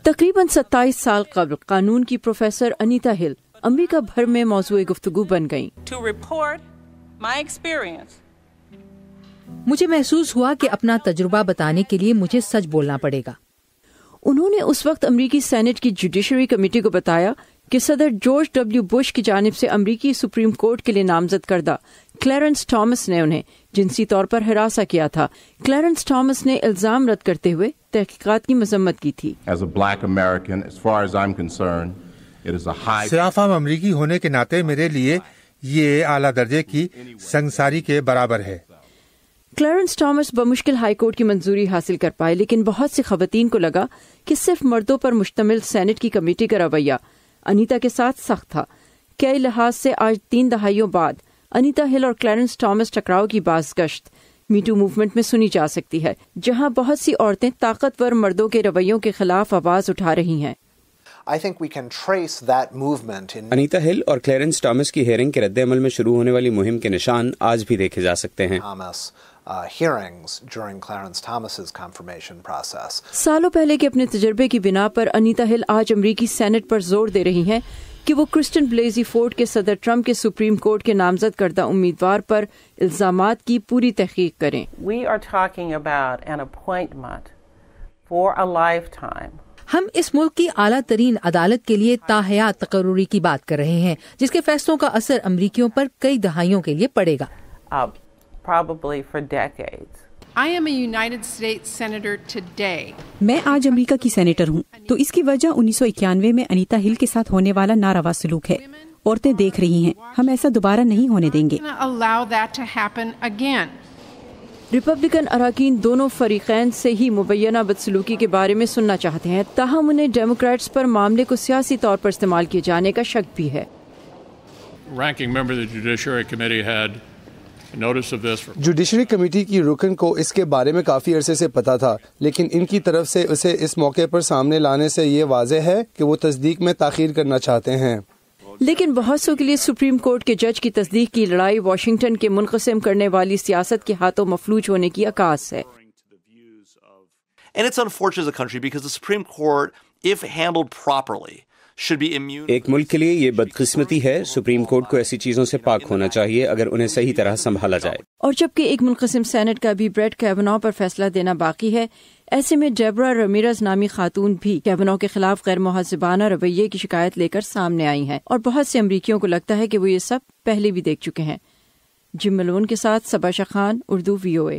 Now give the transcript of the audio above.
تقریباً 27 سال قبل قانون کی پروفیسر انیتا ہل امریکہ بھر میں موضوع گفتگو بن گئیں۔ مجھے محسوس ہوا کہ اپنا تجربہ بتانے کے لیے مجھے سچ بولنا پڑے گا۔ انہوں نے اس وقت امریکی سینٹ کی جوڈیشری کمیٹی کو بتایا کہ صدر جارج ڈبلیو بش کی جانب سے امریکی سپریم کورٹ کے لیے نامزد کردہ کلیرنس تھامس نے انہیں جنسی طور پر ہراساں کیا تھا۔ کلیرنس تھامس نے الزام رد کرتے ہوئے تحقیقات کی مذمت کی تھی۔ سیاہ فام امریکی ہونے کے ناطے میرے لیے یہ اعلیٰ درجے کی سنگساری کے برابر ہے۔ کلیرنس تھامس بمشکل ہائی کورٹ کی منظوری حاصل کر پائے، لیکن بہت سی خواتین کو لگا کہ صرف مردوں پر مشتمل سینٹ کی کمیٹی کا رویہ انیتا کے ساتھ سخت تھا۔ کئی لحاظ سے آج 3 دہائیوں بعد انیتا ہل اور کلیرنس تھامس ٹکراؤ کی باز گشت میٹو موومنٹ میں سنی جا سکتی ہے، جہاں بہت سی عورتیں طاقتور مردوں کے رویوں کے خلاف آواز اٹھا رہی ہیں۔ انیتا ہل اور کلیرنس تھامس کی ہیئرنگ کے رد عمل میں شروع ہونے والی مہم کے نشان آج بھی دیکھے جا سکتے ہیں۔ سالوں پہلے کے اپنے تجربے کی بنا پر انیتا ہل آج امریکی سینٹ پر زور دے رہی ہیں کہ وہ کرسٹن بلیزی فورڈ کے صدر ٹرمپ کے سپریم کورٹ کے نامزد کردہ امیدوار پر الزامات کی پوری تحقیق کریں۔ We are talking about an appointment for a lifetime. ہم اس ملک کی اعلیٰ ترین عدالت کے لیے تاحیات تقرری کی بات کر رہے ہیں، جس کے فیصلوں کا اثر امریکیوں پر کئی دہائیوں کے لیے پڑے گا۔ Probably for decades. I am a United States Senator today. میں آج امریکہ کی سینیٹر ہوں، تو اس کی وجہ 1991 میں انیتا ہل کے ساتھ ہونے والا ناروا سلوک ہے۔ عورتیں دیکھ رہی ہیں، ہم ایسا دوبارہ نہیں ہونے دیں گے۔ Allow that to happen again. Republican اراکین دونوں فریقین سے ہی مبینہ بدسلوکی کے بارے میں سننا چاہتے ہیں، تاہم انہیں ڈیموکریٹس پر معاملے کو سیاسی طور پر استعمال کیے جانے کا شک بھی ہے۔ Ranking member of the Judiciary Committee had notice of this. Judiciary committee کی رکن کو اس کے بارے میں کافی عرصے سے پتا تھا، لیکن ان کی طرف سے اسے اس موقع پر سامنے لانے سے یہ واضح ہے کہ وہ تصدیق میں تاخیر کرنا چاہتے ہیں۔ لیکن بہت سو کے لیے سپریم کورٹ کے جج کی تصدیق کی لڑائی واشنگٹن کے منقسم کرنے والی سیاست کے ہاتھوں مفلوج ہونے کی عکاس ہے۔ And it's unfortunate as a country because the Supreme Court, if handled properly, should be immune. ایک ملک کے لیے یہ بدقسمتی ہے، سپریم کورٹ کو ایسی چیزوں سے پاک ہونا چاہیے اگر انہیں صحیح طرح سنبھالا جائے۔ اور جبکہ ایک منقسم سینٹ کا بھی بریٹ کیونو پر فیصلہ دینا باقی ہے، ایسے میں ڈیبرا رامیرز نامی خاتون بھی کیونو کے خلاف غیر مہذبانہ رویے کی شکایت لے کر سامنے آئی ہیں، اور بہت سے امریکیوں کو لگتا ہے کہ وہ یہ سب پہلے بھی دیکھ چکے ہیں۔ جم ملون کے ساتھ صبا شاہ خان، اردو VOA۔